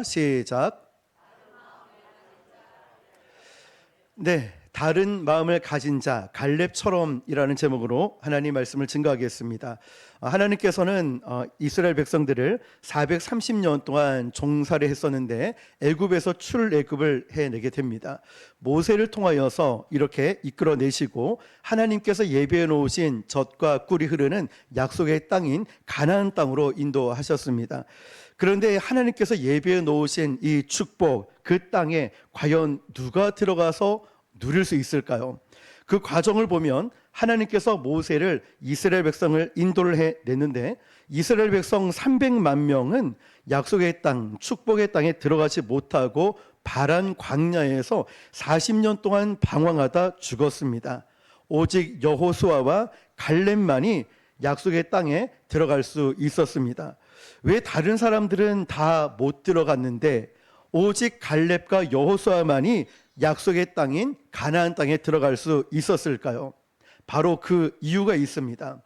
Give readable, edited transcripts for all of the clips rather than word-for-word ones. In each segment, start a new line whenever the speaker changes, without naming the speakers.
시작. 네, 다른 마음을 가진 자 갈렙처럼이라는 제목으로 하나님 말씀을 증거하겠습니다. 하나님께서는 이스라엘 백성들을 430년 동안 종살이 했었는데 애굽에서 출애굽을 해내게 됩니다. 모세를 통하여서 이렇게 이끌어내시고 하나님께서 예비해 놓으신 젖과 꿀이 흐르는 약속의 땅인 가나안 땅으로 인도하셨습니다. 그런데 하나님께서 예비해 놓으신 이 축복, 그 땅에 과연 누가 들어가서 누릴 수 있을까요? 그 과정을 보면 하나님께서 모세를 이스라엘 백성을 인도를 해냈는데 이스라엘 백성 300만 명은 약속의 땅, 축복의 땅에 들어가지 못하고 바란 광야에서 40년 동안 방황하다 죽었습니다. 오직 여호수아와 갈렙만이 약속의 땅에 들어갈 수 있었습니다. 왜 다른 사람들은 다 못 들어갔는데 오직 갈렙과 여호수아만이 약속의 땅인 가나안 땅에 들어갈 수 있었을까요? 바로 그 이유가 있습니다.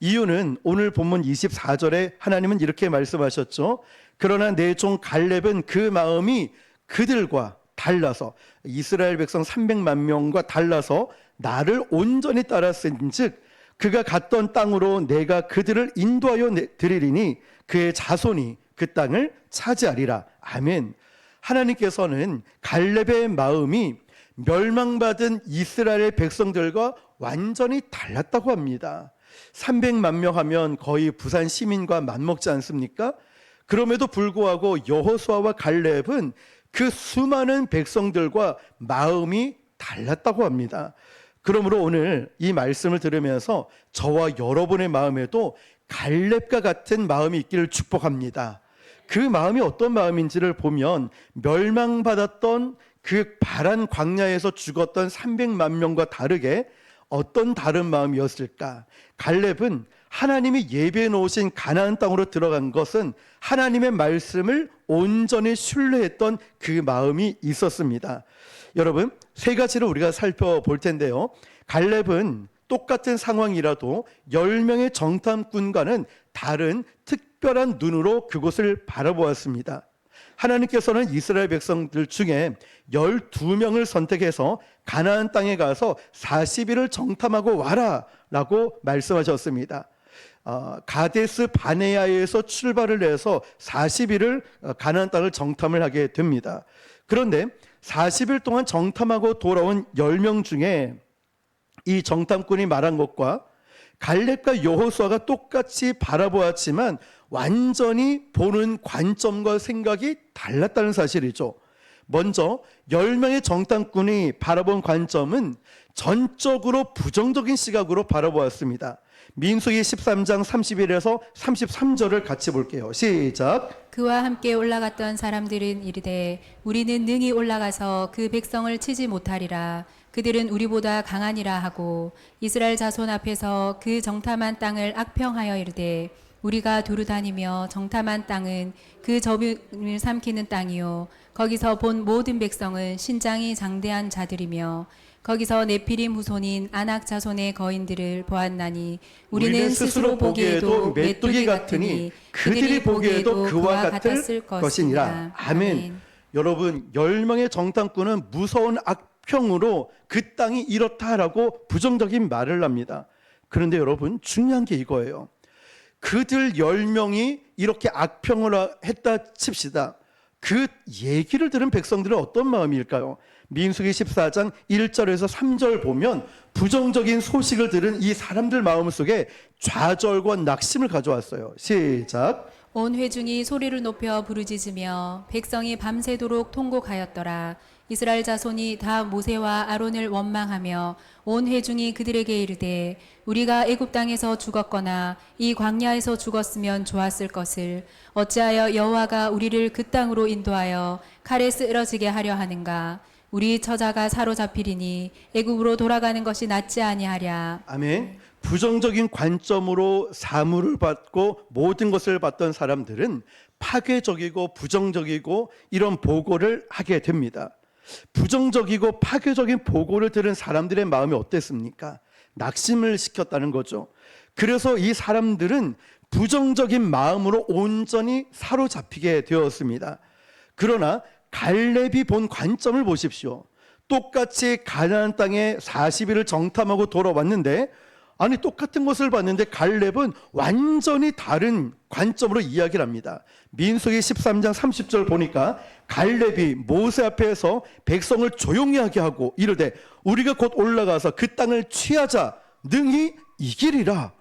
이유는 오늘 본문 24절에 하나님은 이렇게 말씀하셨죠. 그러나 내 종 갈렙은 그 마음이 그들과 달라서, 이스라엘 백성 300만 명과 달라서 나를 온전히 따랐은즉 그가 갔던 땅으로 내가 그들을 인도하여 드리리니 그의 자손이 그 땅을 차지하리라. 아멘. 하나님께서는 갈렙의 마음이 멸망받은 이스라엘 백성들과 완전히 달랐다고 합니다. 300만 명 하면 거의 부산 시민과 맞먹지 않습니까? 그럼에도 불구하고 여호수아와 갈렙은 그 수많은 백성들과 마음이 달랐다고 합니다. 그러므로 오늘 이 말씀을 들으면서 저와 여러분의 마음에도 갈렙과 같은 마음이 있기를 축복합니다. 그 마음이 어떤 마음인지를 보면 멸망받았던 그 바란 광야에서 죽었던 300만 명과 다르게 어떤 다른 마음이었을까? 갈렙은 하나님이 예비해 놓으신 가나안 땅으로 들어간 것은 하나님의 말씀을 온전히 신뢰했던 그 마음이 있었습니다. 여러분, 세 가지를 우리가 살펴볼 텐데요. 갈렙은 똑같은 상황이라도 10명의 정탐꾼과는 다른 특별한 눈으로 그곳을 바라보았습니다. 하나님께서는 이스라엘 백성들 중에 12명을 선택해서 가나안 땅에 가서 40일을 정탐하고 와라 라고 말씀하셨습니다. 가데스 바네아에서 출발을 해서 40일을 가나안 땅을 정탐을 하게 됩니다. 그런데 40일 동안 정탐하고 돌아온 10명 중에 이 정탐꾼이 말한 것과 갈렙과 여호수아가 똑같이 바라보았지만 완전히 보는 관점과 생각이 달랐다는 사실이죠. 먼저 10명의 정탐꾼이 바라본 관점은 전적으로 부정적인 시각으로 바라보았습니다. 민수기 13장 31에서 33절을 같이 볼게요. 시작.
그와 함께 올라갔던 사람들은 이르되 우리는 능히 올라가서 그 백성을 치지 못하리라. 그들은 우리보다 강하니라 하고 이스라엘 자손 앞에서 그 정탐한 땅을 악평하여 이르되 우리가 두루 다니며 정탐한 땅은 그 저변을 삼키는 땅이요 거기서 본 모든 백성은 신장이 장대한 자들이며 거기서 네피림 후손인 아낙 자손의 거인들을 보았나니 우리는 스스로 보기에도 메뚜기 같으니 그들이 보기에도 그와 같았을 것이니라.
아멘. 여러분, 10명의 정탐꾼은 무서운 악평으로 그 땅이 이렇다라고 부정적인 말을 합니다. 그런데 여러분, 중요한 게 이거예요. 그들 10명이 이렇게 악평을 했다 칩시다. 그 얘기를 들은 백성들은 어떤 마음일까요? 민수기 14장 1절에서 3절 보면 부정적인 소식을 들은 이 사람들 마음속에 좌절과 낙심을 가져왔어요. 시작.
온 회중이 소리를 높여 부르짖으며 백성이 밤새도록 통곡하였더라. 이스라엘 자손이 다 모세와 아론을 원망하며 온 회중이 그들에게 이르되 우리가 애굽 땅에서 죽었거나 이 광야에서 죽었으면 좋았을 것을 어찌하여 여호와가 우리를 그 땅으로 인도하여 칼에 쓰러지게 하려 하는가? 우리 처자가 사로잡히리니 애굽으로 돌아가는 것이 낫지 아니하랴.
아멘. 부정적인 관점으로 사물을 받고 모든 것을 봤던 사람들은 파괴적이고 부정적이고 이런 보고를 하게 됩니다. 부정적이고 파괴적인 보고를 들은 사람들의 마음이 어땠습니까? 낙심을 시켰다는 거죠. 그래서 이 사람들은 부정적인 마음으로 온전히 사로잡히게 되었습니다. 그러나 갈렙이 본 관점을 보십시오. 똑같이 가나안 땅에 40일을 정탐하고 돌아왔는데, 아니 똑같은 것을 봤는데 갈렙은 완전히 다른 관점으로 이야기를 합니다. 민수기 13장 30절 보니까 갈렙이 모세 앞에서 백성을 조용히 하게 하고 이르되 우리가 곧 올라가서 그 땅을 취하자 능히 이기리라.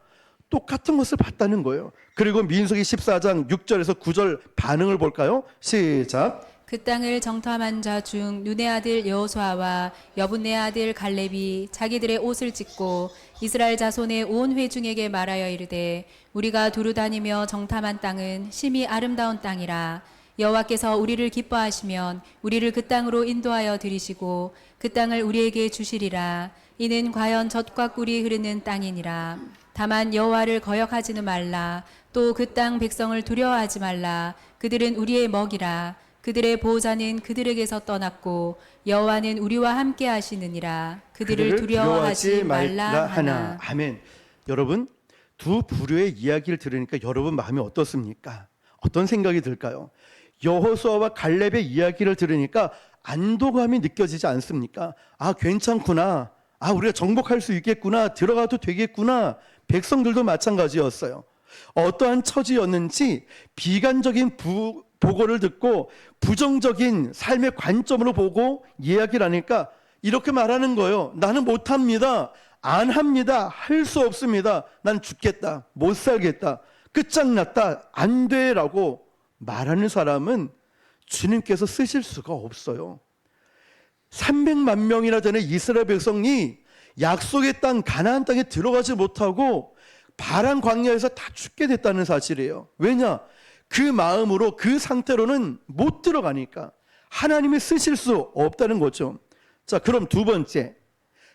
똑같은 것을 봤다는 거예요. 그리고 민수기 14장 6절에서 9절 반응을 볼까요? 시작.
그 땅을 정탐한 자 중 눈의 아들 여호수아와 여분네 아들 갈렙이 자기들의 옷을 찢고 이스라엘 자손의 온 회중에게 말하여 이르되 우리가 두루 다니며 정탐한 땅은 심히 아름다운 땅이라. 여호와께서 우리를 기뻐하시면 우리를 그 땅으로 인도하여 들이시고 그 땅을 우리에게 주시리라. 이는 과연 젖과 꿀이 흐르는 땅이니라. 다만 여호와를 거역하지는 말라. 또 그 땅 백성을 두려워하지 말라. 그들은 우리의 먹이라. 그들의 보호자는 그들에게서 떠났고 여호와는 우리와 함께 하시느니라. 그들을 두려워하지 말라 하나.
아멘. 여러분, 두 부류의 이야기를 들으니까 여러분 마음이 어떻습니까? 어떤 생각이 들까요? 여호수아와 갈렙의 이야기를 들으니까 안도감이 느껴지지 않습니까? 아, 괜찮구나. 아, 우리가 정복할 수 있겠구나. 들어가도 되겠구나. 백성들도 마찬가지였어요. 어떠한 처지였는지 비관적인 보고를 듣고 부정적인 삶의 관점으로 보고 이야기를 하니까 이렇게 말하는 거예요. 나는 못합니다. 안 합니다. 할 수 없습니다. 난 죽겠다. 못 살겠다. 끝장났다. 안 돼라고 말하는 사람은 주님께서 쓰실 수가 없어요. 300만 명이나 되는 이스라엘 백성이 약속의 땅 가나안 땅에 들어가지 못하고 바란 광야에서 다 죽게 됐다는 사실이에요. 왜냐? 그 마음으로 그 상태로는 못 들어가니까 하나님이 쓰실 수 없다는 거죠. 자, 그럼 두 번째,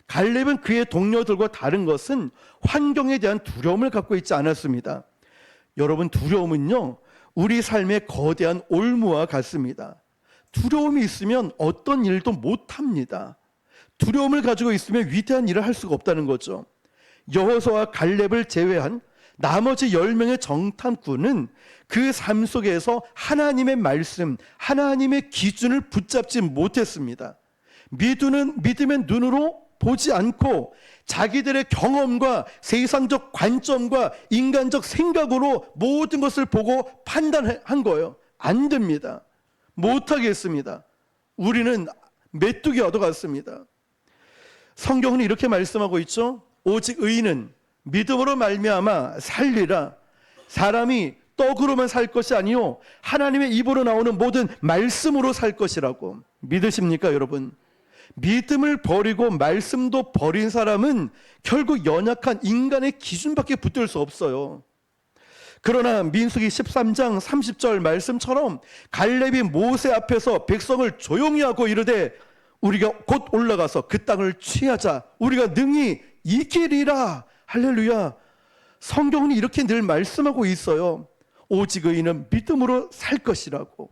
갈렙은 그의 동료들과 다른 것은 환경에 대한 두려움을 갖고 있지 않았습니다. 여러분, 두려움은요 우리 삶의 거대한 올무와 같습니다. 두려움이 있으면 어떤 일도 못합니다. 두려움을 가지고 있으면 위대한 일을 할 수가 없다는 거죠. 여호수아와 갈렙을 제외한 나머지 10명의 정탐꾼은 그 삶 속에서 하나님의 말씀, 하나님의 기준을 붙잡지 못했습니다. 믿음의 눈으로 보지 않고 자기들의 경험과 세상적 관점과 인간적 생각으로 모든 것을 보고 판단한 거예요. 안 됩니다. 못하겠습니다. 우리는 메뚜기 얻어 갔습니다. 성경은 이렇게 말씀하고 있죠. 오직 의인은 믿음으로 말미암아 살리라. 사람이 떡으로만 살 것이 아니요 하나님의 입으로 나오는 모든 말씀으로 살 것이라고. 믿으십니까 여러분? 믿음을 버리고 말씀도 버린 사람은 결국 연약한 인간의 기준밖에 붙들 수 없어요. 그러나 민수기 13장 30절 말씀처럼 갈렙이 모세 앞에서 백성을 조용히 하고 이르되 우리가 곧 올라가서 그 땅을 취하자. 우리가 능히 이기리라. 할렐루야. 성경은 이렇게 늘 말씀하고 있어요. 오직 의인은 믿음으로 살 것이라고.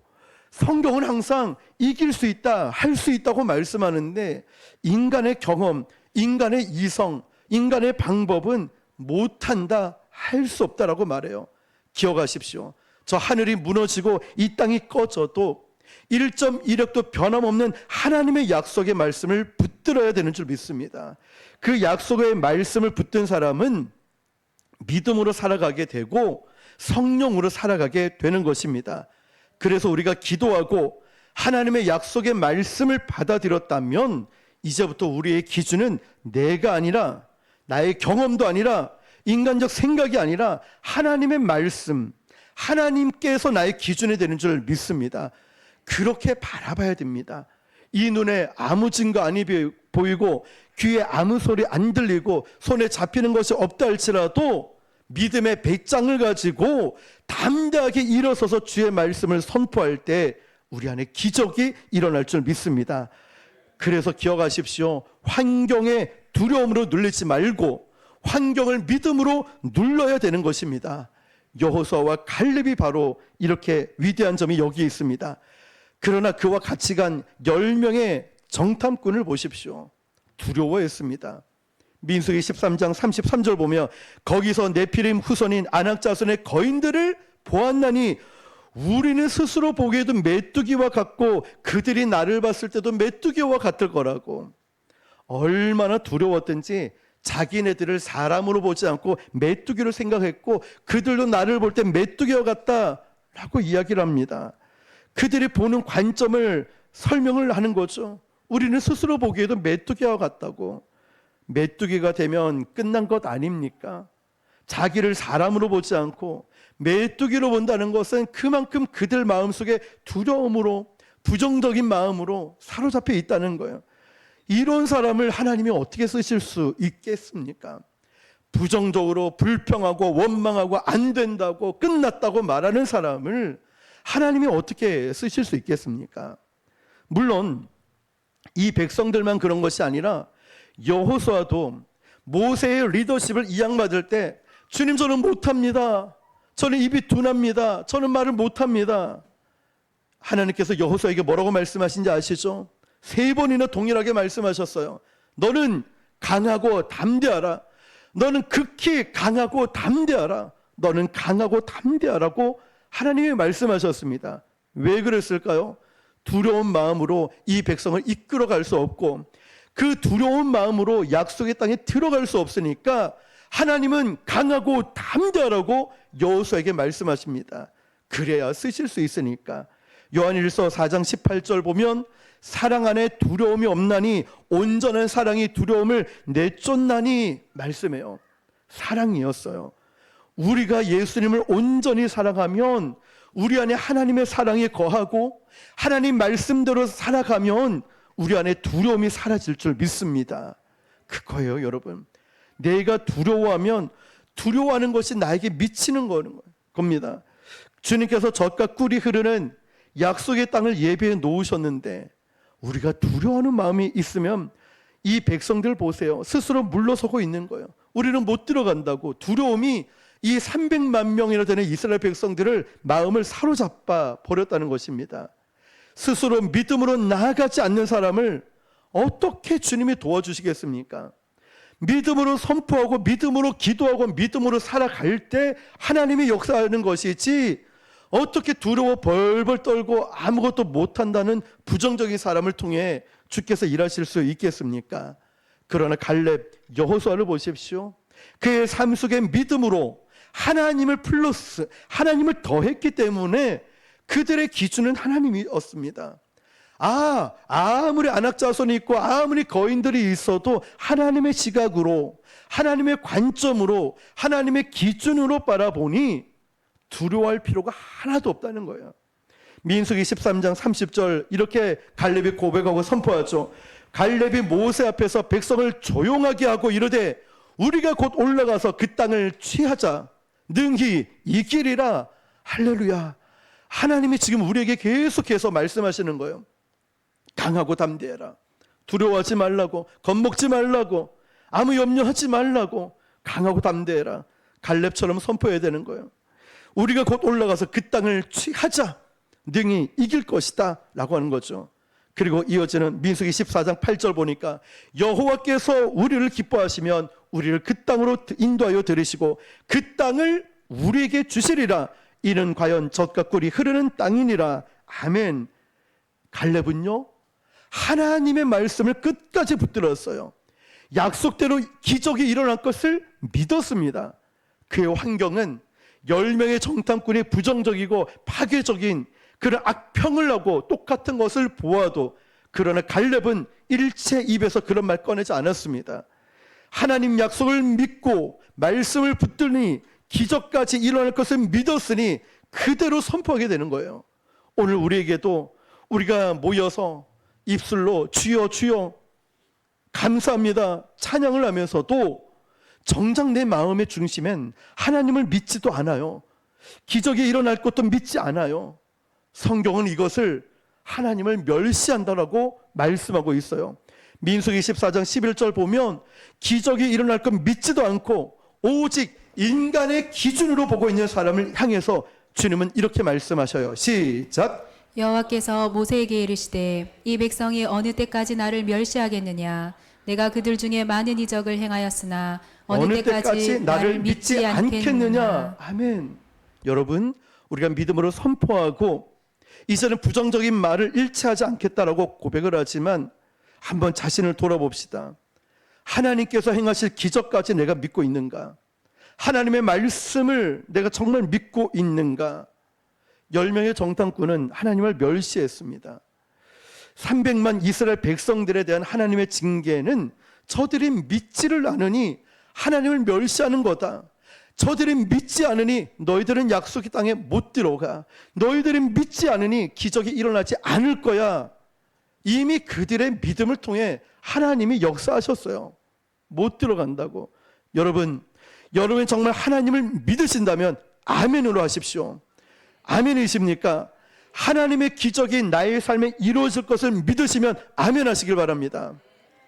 성경은 항상 이길 수 있다, 할 수 있다고 말씀하는데 인간의 경험, 인간의 이성, 인간의 방법은 못한다, 할 수 없다라고 말해요. 기억하십시오. 저 하늘이 무너지고 이 땅이 꺼져도 1.1획도 변함없는 하나님의 약속의 말씀을 붙들어야 되는 줄 믿습니다. 그 약속의 말씀을 붙든 사람은 믿음으로 살아가게 되고 성령으로 살아가게 되는 것입니다. 그래서 우리가 기도하고 하나님의 약속의 말씀을 받아들였다면 이제부터 우리의 기준은 내가 아니라 나의 경험도 아니라 인간적 생각이 아니라 하나님의 말씀, 하나님께서 나의 기준이 되는 줄 믿습니다. 그렇게 바라봐야 됩니다. 이 눈에 아무 증거 안 보이고 귀에 아무 소리 안 들리고 손에 잡히는 것이 없다 할지라도 믿음의 배짱을 가지고 담대하게 일어서서 주의 말씀을 선포할 때 우리 안에 기적이 일어날 줄 믿습니다. 그래서 기억하십시오. 환경에 두려움으로 눌리지 말고 환경을 믿음으로 눌러야 되는 것입니다. 여호수아와 갈렙이 바로 이렇게 위대한 점이 여기에 있습니다. 그러나 그와 같이 간 10명의 정탐꾼을 보십시오. 두려워했습니다. 민수기 13장 33절 보면 거기서 네피림 후손인 아낙 자손의 거인들을 보았나니 우리는 스스로 보기에도 메뚜기와 같고 그들이 나를 봤을 때도 메뚜기와 같을 거라고. 얼마나 두려웠든지 자기네들을 사람으로 보지 않고 메뚜기로 생각했고 그들도 나를 볼 때 메뚜기와 같다라고 이야기를 합니다. 그들이 보는 관점을 설명을 하는 거죠. 우리는 스스로 보기에도 메뚜기와 같다고. 메뚜기가 되면 끝난 것 아닙니까? 자기를 사람으로 보지 않고 메뚜기로 본다는 것은 그만큼 그들 마음속에 두려움으로 부정적인 마음으로 사로잡혀 있다는 거예요. 이런 사람을 하나님이 어떻게 쓰실 수 있겠습니까? 부정적으로 불평하고 원망하고 안 된다고 끝났다고 말하는 사람을 하나님이 어떻게 쓰실 수 있겠습니까? 물론 이 백성들만 그런 것이 아니라 여호수아도 모세의 리더십을 이양받을 때 주님 저는 못합니다. 저는 입이 둔합니다. 저는 말을 못합니다. 하나님께서 여호수아에게 뭐라고 말씀하신지 아시죠? 3번이나 동일하게 말씀하셨어요. 너는 강하고 담대하라. 너는 극히 강하고 담대하라. 너는 강하고 담대하라고 하나님이 말씀하셨습니다. 왜 그랬을까요? 두려운 마음으로 이 백성을 이끌어갈 수 없고 그 두려운 마음으로 약속의 땅에 들어갈 수 없으니까 하나님은 강하고 담대하라고 여호수아에게 말씀하십니다. 그래야 쓰실 수 있으니까. 요한일서 4장 18절 보면 사랑 안에 두려움이 없나니 온전한 사랑이 두려움을 내쫓나니 말씀해요. 사랑이었어요. 우리가 예수님을 온전히 사랑하면 우리 안에 하나님의 사랑이 거하고 하나님 말씀대로 살아가면 우리 안에 두려움이 사라질 줄 믿습니다. 그거예요, 여러분. 내가 두려워하면 두려워하는 것이 나에게 미치는 겁니다. 주님께서 젖과 꿀이 흐르는 약속의 땅을 예비해 놓으셨는데 우리가 두려워하는 마음이 있으면 이 백성들 보세요. 스스로 물러서고 있는 거예요. 우리는 못 들어간다고. 두려움이 이 300만 명이나 되는 이스라엘 백성들을 마음을 사로잡아 버렸다는 것입니다. 스스로 믿음으로 나아가지 않는 사람을 어떻게 주님이 도와주시겠습니까? 믿음으로 선포하고 믿음으로 기도하고 믿음으로 살아갈 때 하나님이 역사하는 것이지 어떻게 두려워 벌벌 떨고 아무것도 못한다는 부정적인 사람을 통해 주께서 일하실 수 있겠습니까? 그러나 갈렙, 여호수아를 보십시오. 그의 삶 속에 믿음으로 하나님을 플러스 하나님을 더했기 때문에 그들의 기준은 하나님이었습니다. 아무리 안악자손이 있고 아무리 거인들이 있어도 하나님의 시각으로 하나님의 관점으로 하나님의 기준으로 바라보니 두려워할 필요가 하나도 없다는 거예요. 민수기 13장 30절 이렇게 갈렙이 고백하고 선포하죠. 갈렙이 모세 앞에서 백성을 조용하게 하고 이르되 우리가 곧 올라가서 그 땅을 취하자 능히 이기리라. 할렐루야. 하나님이 지금 우리에게 계속해서 말씀하시는 거예요. 강하고 담대해라. 두려워하지 말라고, 겁먹지 말라고, 아무 염려하지 말라고, 강하고 담대해라. 갈렙처럼 선포해야 되는 거예요. 우리가 곧 올라가서 그 땅을 취하자. 능히 이길 것이다 라고 하는 거죠. 그리고 이어지는 민수기 14장 8절 보니까 여호와께서 우리를 기뻐하시면 우리를 그 땅으로 인도하여 들이시고 그 땅을 우리에게 주시리라. 이는 과연 젖과 꿀이 흐르는 땅이니라. 아멘. 갈렙은요 하나님의 말씀을 끝까지 붙들었어요. 약속대로 기적이 일어날 것을 믿었습니다. 그의 환경은 10명의 정탐꾼이 부정적이고 파괴적인 그런 악평을 하고 똑같은 것을 보아도 그러나 갈렙은 일체 입에서 그런 말 꺼내지 않았습니다. 하나님 약속을 믿고 말씀을 붙들니 기적까지 일어날 것을 믿었으니 그대로 선포하게 되는 거예요. 오늘 우리에게도 우리가 모여서 입술로 주여 주여 감사합니다 찬양을 하면서도 정작 내 마음의 중심엔 하나님을 믿지도 않아요. 기적이 일어날 것도 믿지 않아요. 성경은 이것을 하나님을 멸시한다라고 말씀하고 있어요. 민수기 14장 11절 보면 기적이 일어날 것 믿지도 않고 오직 인간의 기준으로 보고 있는 사람을 향해서 주님은 이렇게 말씀하셔요. 시작.
여호와께서 모세에게 이르시되 이 백성이 어느 때까지 나를 멸시하겠느냐. 내가 그들 중에 많은 이적을 행하였으나 어느 때까지 나를 믿지 않겠느냐.
아멘. 여러분 우리가 믿음으로 선포하고 이제는 부정적인 말을 일치하지 않겠다라고 고백을 하지만 한번 자신을 돌아봅시다. 하나님께서 행하실 기적까지 내가 믿고 있는가? 하나님의 말씀을 내가 정말 믿고 있는가? 10명의 정탐꾼은 하나님을 멸시했습니다. 300만 이스라엘 백성들에 대한 하나님의 징계는 저들이 믿지를 않으니 하나님을 멸시하는 거다. 저들이 믿지 않으니 너희들은 약속의 땅에 못 들어가. 너희들이 믿지 않으니 기적이 일어나지 않을 거야. 이미 그들의 믿음을 통해 하나님이 역사하셨어요. 못 들어간다고. 여러분이 정말 하나님을 믿으신다면 아멘으로 하십시오. 아멘이십니까? 하나님의 기적이 나의 삶에 이루어질 것을 믿으시면 아멘 하시길 바랍니다.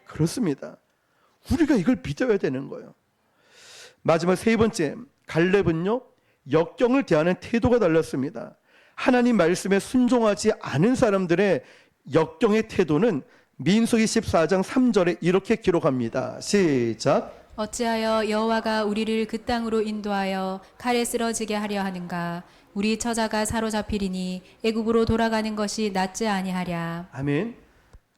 그렇습니다. 우리가 이걸 믿어야 되는 거예요. 마지막 세 번째, 갈렙은요, 역경을 대하는 태도가 달랐습니다. 하나님 말씀에 순종하지 않은 사람들의 역경의 태도는 민수기 14장 3절에 이렇게 기록합니다. 시작.
어찌하여 여호와가 우리를 그 땅으로 인도하여 칼에 쓰러지게 하려 하는가? 우리 처자가 사로잡히리니 애굽으로 돌아가는 것이 낫지 아니하랴.
아멘.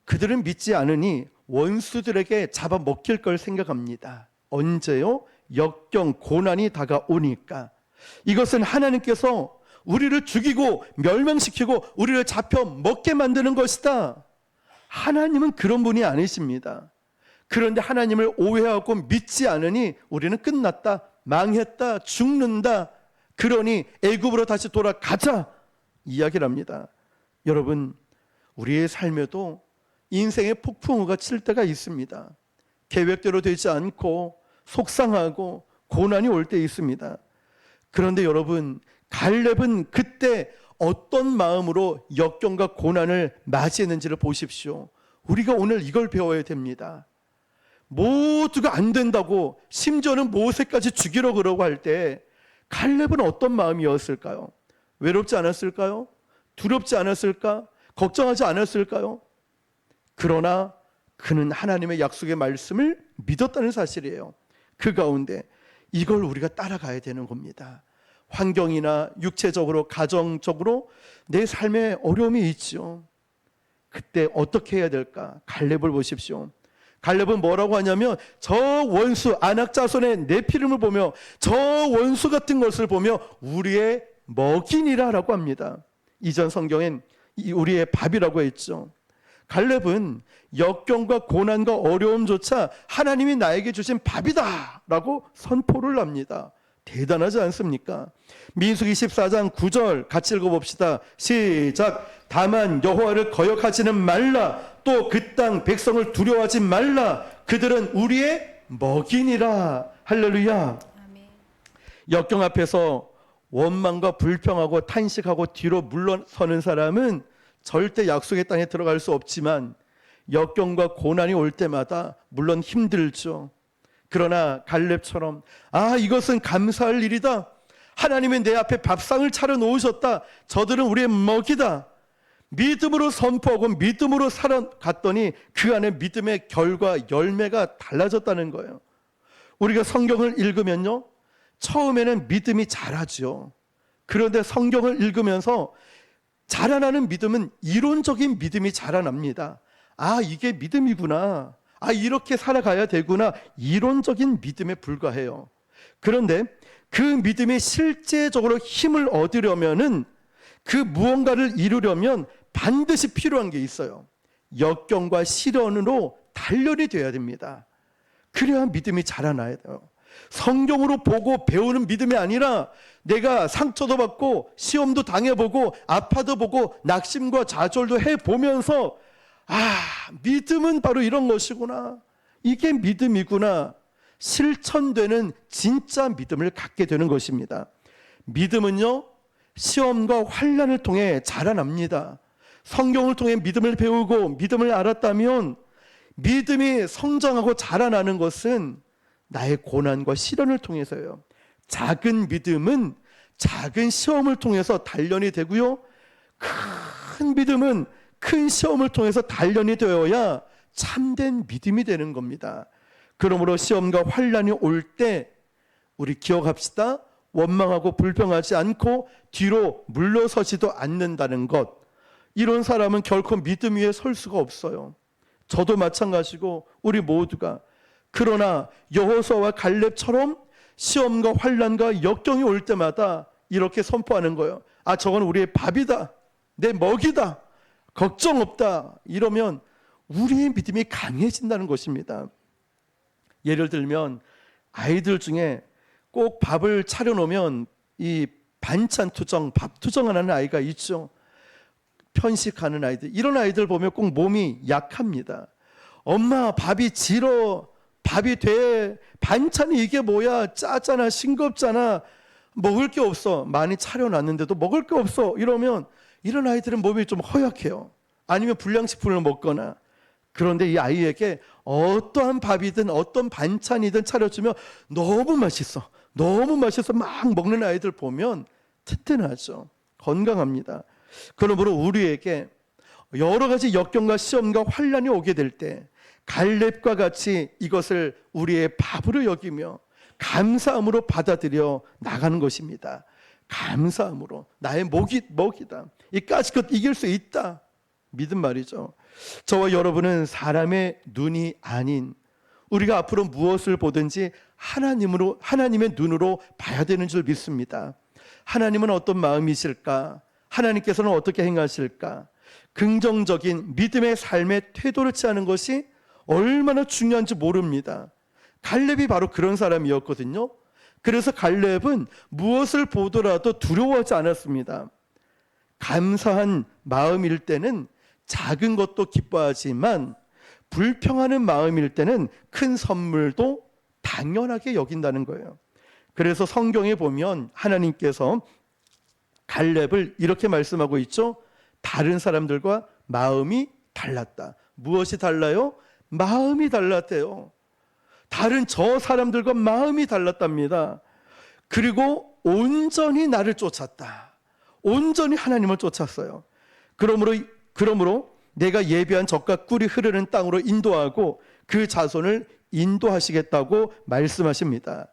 그들은 믿지 않으니 원수들에게 잡아먹힐 걸 생각합니다. 언제요? 역경, 고난이 다가오니까. 이것은 하나님께서 우리를 죽이고 멸망시키고 우리를 잡혀 먹게 만드는 것이다. 하나님은 그런 분이 아니십니다. 그런데 하나님을 오해하고 믿지 않으니 우리는 끝났다, 망했다, 죽는다. 그러니 애굽으로 다시 돌아가자 이야기를 합니다. 여러분, 우리의 삶에도 인생의 폭풍우가 칠 때가 있습니다. 계획대로 되지 않고 속상하고 고난이 올 때 있습니다. 그런데 여러분, 갈렙은 그때 어떤 마음으로 역경과 고난을 맞이했는지를 보십시오. 우리가 오늘 이걸 배워야 됩니다. 모두가 안 된다고, 심지어는 모세까지 죽이려 그러고 할 때 갈렙은 어떤 마음이었을까요? 외롭지 않았을까요? 두렵지 않았을까? 걱정하지 않았을까요? 그러나 그는 하나님의 약속의 말씀을 믿었다는 사실이에요. 그 가운데 이걸 우리가 따라가야 되는 겁니다. 환경이나 육체적으로, 가정적으로 내 삶에 어려움이 있죠. 그때 어떻게 해야 될까? 갈렙을 보십시오. 갈렙은 뭐라고 하냐면, 저 원수 아낙 자손의 네피림을 보며, 저 원수 같은 것을 보며 우리의 먹이니라 라고 합니다. 이전 성경엔 우리의 밥이라고 했죠. 갈렙은 역경과 고난과 어려움조차 하나님이 나에게 주신 밥이다 라고 선포를 합니다. 대단하지 않습니까? 민수기 14장 9절 같이 읽어봅시다. 시작. 다만 여호와를 거역하지는 말라. 또 그 땅 백성을 두려워하지 말라. 그들은 우리의 먹이니라. 할렐루야.
아멘.
역경 앞에서 원망과 불평하고 탄식하고 뒤로 물러서는 사람은 절대 약속의 땅에 들어갈 수 없지만, 역경과 고난이 올 때마다 물론 힘들죠. 그러나 갈렙처럼, 이것은 감사할 일이다. 하나님이 내 앞에 밥상을 차려 놓으셨다. 저들은 우리의 먹이다. 믿음으로 선포하고 믿음으로 살아갔더니 그 안에 믿음의 결과, 열매가 달라졌다는 거예요. 우리가 성경을 읽으면요, 처음에는 믿음이 자라죠. 그런데 성경을 읽으면서 자라나는 믿음은 이론적인 믿음이 자라납니다. 이게 믿음이구나. 이렇게 살아가야 되구나. 이론적인 믿음에 불과해요. 그런데 그 믿음이 실제적으로 힘을 얻으려면은, 그 무언가를 이루려면 반드시 필요한 게 있어요. 역경과 시련으로 단련이 돼야 됩니다. 그래야 믿음이 자라나야 돼요. 성경으로 보고 배우는 믿음이 아니라, 내가 상처도 받고 시험도 당해보고 아파도 보고 낙심과 좌절도 해보면서, 믿음은 바로 이런 것이구나, 이게 믿음이구나, 실천되는 진짜 믿음을 갖게 되는 것입니다. 믿음은요, 시험과 환난을 통해 자라납니다. 성경을 통해 믿음을 배우고 믿음을 알았다면, 믿음이 성장하고 자라나는 것은 나의 고난과 시련을 통해서요. 작은 믿음은 작은 시험을 통해서 단련이 되고요, 큰 믿음은 큰 시험을 통해서 단련이 되어야 참된 믿음이 되는 겁니다. 그러므로 시험과 환난이 올 때 우리 기억합시다. 원망하고 불평하지 않고 뒤로 물러서지도 않는다는 것, 이런 사람은 결코 믿음 위에 설 수가 없어요. 저도 마찬가지고 우리 모두가. 그러나 여호수아와 갈렙처럼 시험과 환난과 역경이 올 때마다 이렇게 선포하는 거예요. 아, 저건 우리의 밥이다, 내 먹이다, 걱정 없다, 이러면 우리의 믿음이 강해진다는 것입니다. 예를 들면 아이들 중에 꼭 밥을 차려놓으면 이 반찬 투정, 밥 투정하는 아이가 있죠. 편식하는 아이들, 이런 아이들 보면 꼭 몸이 약합니다. 엄마, 밥이 질어, 밥이 돼, 반찬이 이게 뭐야, 짜잖아, 싱겁잖아, 먹을 게 없어, 많이 차려놨는데도 먹을 게 없어, 이러면 이런 아이들은 몸이 좀 허약해요. 아니면 불량식품을 먹거나. 그런데 이 아이에게 어떠한 밥이든 어떤 반찬이든 차려주면 너무 맛있어, 너무 맛있어 막 먹는 아이들 보면 튼튼하죠. 건강합니다. 그러므로 우리에게 여러 가지 역경과 시험과 환난이 오게 될 때 갈렙과 같이 이것을 우리의 밥으로 여기며 감사함으로 받아들여 나가는 것입니다. 감사함으로 나의 먹이다, 이 까짓것 이길 수 있다, 믿음 말이죠. 저와 여러분은 사람의 눈이 아닌, 우리가 앞으로 무엇을 보든지 하나님의 눈으로 봐야 되는 줄 믿습니다. 하나님은 어떤 마음이실까? 하나님께서는 어떻게 행하실까? 긍정적인 믿음의 삶의 태도를 취하는 것이 얼마나 중요한지 모릅니다. 갈렙이 바로 그런 사람이었거든요. 그래서 갈렙은 무엇을 보더라도 두려워하지 않았습니다. 감사한 마음일 때는 작은 것도 기뻐하지만 불평하는 마음일 때는 큰 선물도 당연하게 여긴다는 거예요. 그래서 성경에 보면 하나님께서 갈렙을 이렇게 말씀하고 있죠. 다른 사람들과 마음이 달랐다. 무엇이 달라요? 마음이 달랐대요. 다른 저 사람들과 마음이 달랐답니다. 그리고 온전히 나를 쫓았다. 온전히 하나님을 쫓았어요. 그러므로 내가 예비한 젖과 꿀이 흐르는 땅으로 인도하고 그 자손을 인도하시겠다고 말씀하십니다.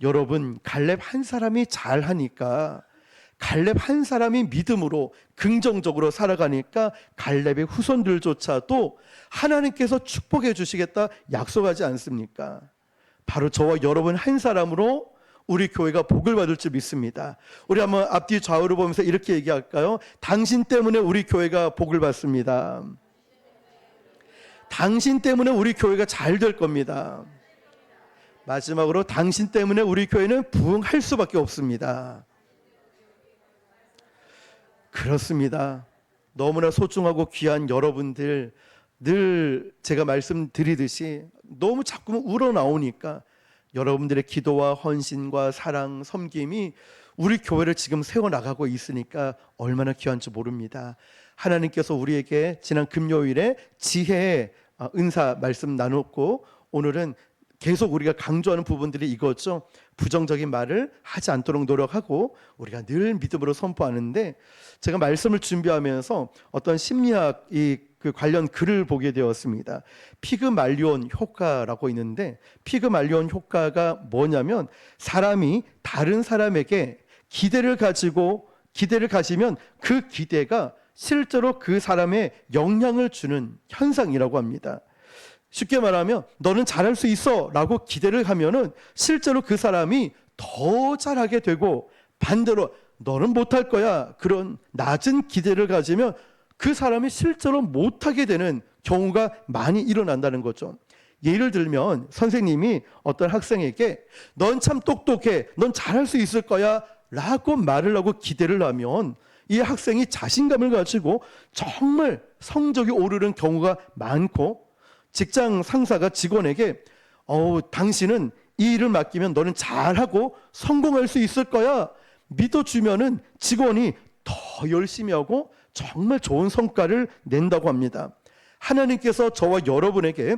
여러분, 갈렙 한 사람이 잘하니까, 갈렙 한 사람이 믿음으로 긍정적으로 살아가니까 갈렙의 후손들조차도 하나님께서 축복해 주시겠다 약속하지 않습니까? 바로 저와 여러분 한 사람으로 우리 교회가 복을 받을 줄 믿습니다. 우리 한번 앞뒤 좌우를 보면서 이렇게 얘기할까요? 당신 때문에 우리 교회가 복을 받습니다. 당신 때문에 우리 교회가 잘 될 겁니다. 마지막으로 당신 때문에 우리 교회는 부흥할 수밖에 없습니다. 그렇습니다. 너무나 소중하고 귀한 여러분들, 늘 제가 말씀드리듯이 너무 자꾸 우러나오니까 여러분들의 기도와 헌신과 사랑, 섬김이 우리 교회를 지금 세워나가고 있으니까 얼마나 귀한지 모릅니다. 하나님께서 우리에게 지난 금요일에 지혜의 은사 말씀 나눴고, 오늘은 계속 우리가 강조하는 부분들이 이거죠. 부정적인 말을 하지 않도록 노력하고 우리가 늘 믿음으로 선포하는데, 제가 말씀을 준비하면서 어떤 심리학 그 관련 글을 보게 되었습니다. 피그말리온 효과라고 있는데, 피그말리온 효과가 뭐냐면 사람이 다른 사람에게 기대를 가지면 그 기대가 실제로 그 사람의 영향을 주는 현상이라고 합니다. 쉽게 말하면 너는 잘할 수 있어 라고 기대를 하면은 실제로 그 사람이 더 잘하게 되고, 반대로 너는 못할 거야, 그런 낮은 기대를 가지면 그 사람이 실제로 못하게 되는 경우가 많이 일어난다는 거죠. 예를 들면 선생님이 어떤 학생에게 넌 참 똑똑해, 넌 잘할 수 있을 거야 라고 말을 하고 기대를 하면 이 학생이 자신감을 가지고 정말 성적이 오르는 경우가 많고, 직장 상사가 직원에게 당신은 이 일을 맡기면 너는 잘하고 성공할 수 있을 거야 믿어주면은 직원이 더 열심히 하고 정말 좋은 성과를 낸다고 합니다. 하나님께서 저와 여러분에게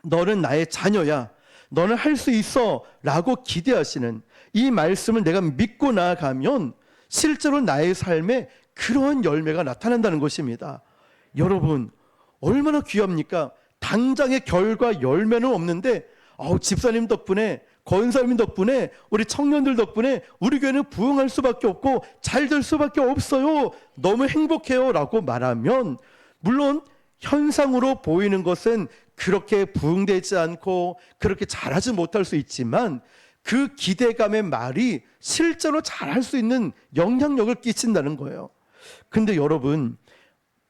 너는 나의 자녀야, 너는 할 수 있어 라고 기대하시는 이 말씀을 내가 믿고 나아가면 실제로 나의 삶에 그러한 열매가 나타난다는 것입니다. 여러분, 얼마나 귀합니까? 당장의 결과 열매는 없는데 집사님 덕분에 권사님 덕분에, 우리 청년들 덕분에 우리 교회는 부흥할 수밖에 없고 잘 될 수밖에 없어요. 너무 행복해요 라고 말하면, 물론 현상으로 보이는 것은 그렇게 부흥되지 않고 그렇게 잘하지 못할 수 있지만, 그 기대감의 말이 실제로 잘할 수 있는 영향력을 끼친다는 거예요. 근데 여러분,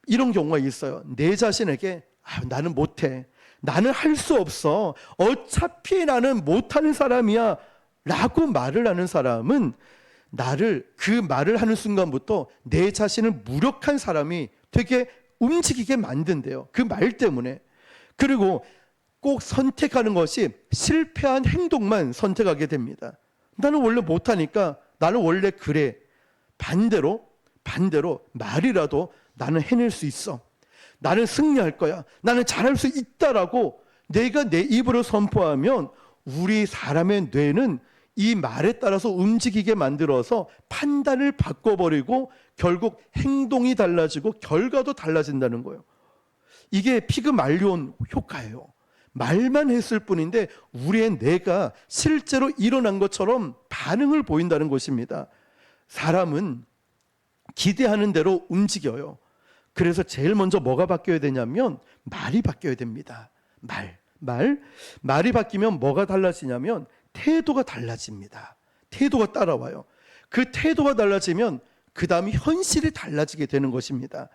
이런 경우가 있어요. 내 자신에게 나는 못해, 나는 할 수 없어, 어차피 나는 못하는 사람이야 라고 말을 하는 사람은, 나를 그 말을 하는 순간부터 내 자신을 무력한 사람이 되게 움직이게 만든대요, 그 말 때문에. 그리고 꼭 선택하는 것이 실패한 행동만 선택하게 됩니다. 나는 원래 못하니까, 나는 원래 그래. 반대로 말이라도 나는 해낼 수 있어, 나는 승리할 거야, 나는 잘할 수 있다라고 내가 내 입으로 선포하면, 우리 사람의 뇌는 이 말에 따라서 움직이게 만들어서 판단을 바꿔버리고 결국 행동이 달라지고 결과도 달라진다는 거예요. 이게 피그말리온 효과예요. 말만 했을 뿐인데 우리의 뇌가 실제로 일어난 것처럼 반응을 보인다는 것입니다. 사람은 기대하는 대로 움직여요. 그래서 제일 먼저 뭐가 바뀌어야 되냐면 말이 바뀌어야 됩니다. 말이 바뀌면 뭐가 달라지냐면 태도가 달라집니다. 태도가 따라와요. 그 태도가 달라지면 그 다음에 현실이 달라지게 되는 것입니다.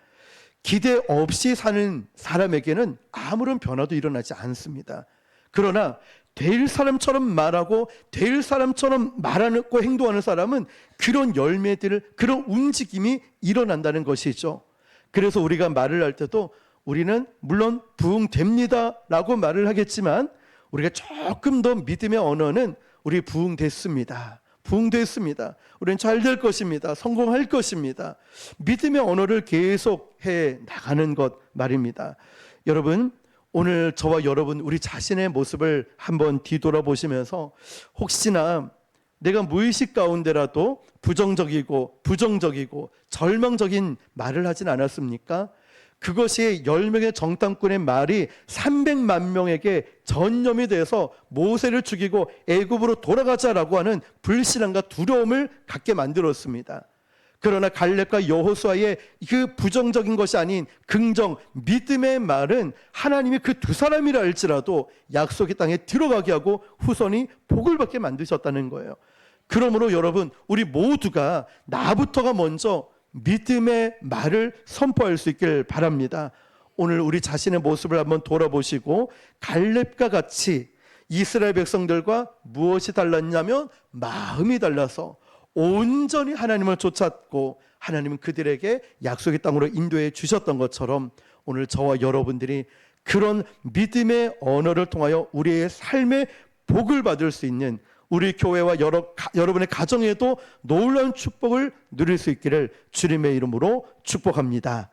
기대 없이 사는 사람에게는 아무런 변화도 일어나지 않습니다. 그러나 될 사람처럼 말하고 될 사람처럼 말하고 행동하는 사람은 그런 열매들을, 그런 움직임이 일어난다는 것이죠. 그래서 우리가 말을 할 때도 우리는 물론 부흥됩니다 라고 말을 하겠지만, 우리가 조금 더 믿음의 언어는 우리 부흥됐습니다, 우리는 잘 될 것입니다, 성공할 것입니다, 믿음의 언어를 계속 해 나가는 것 말입니다. 여러분, 오늘 저와 여러분 우리 자신의 모습을 한번 뒤돌아보시면서, 혹시나 내가 무의식 가운데라도 부정적이고 절망적인 말을 하진 않았습니까? 그것이 10명의 정탐꾼의 말이 300만 명에게 전염이 돼서 모세를 죽이고 애굽으로 돌아가자라고 하는 불신함과 두려움을 갖게 만들었습니다. 그러나 갈렙과 여호수아의 그 부정적인 것이 아닌 긍정, 믿음의 말은 하나님이 그 두 사람이라 할지라도 약속의 땅에 들어가게 하고 후손이 복을 받게 만드셨다는 거예요. 그러므로 여러분, 우리 모두가 나부터가 먼저 믿음의 말을 선포할 수 있길 바랍니다. 오늘 우리 자신의 모습을 한번 돌아보시고, 갈렙과 같이 이스라엘 백성들과 무엇이 달랐냐면 마음이 달라서 온전히 하나님을 쫓았고 하나님은 그들에게 약속의 땅으로 인도해 주셨던 것처럼, 오늘 저와 여러분들이 그런 믿음의 언어를 통하여 우리의 삶의 복을 받을 수 있는, 우리 교회와 여러분의 가정에도 놀라운 축복을 누릴 수 있기를 주님의 이름으로 축복합니다.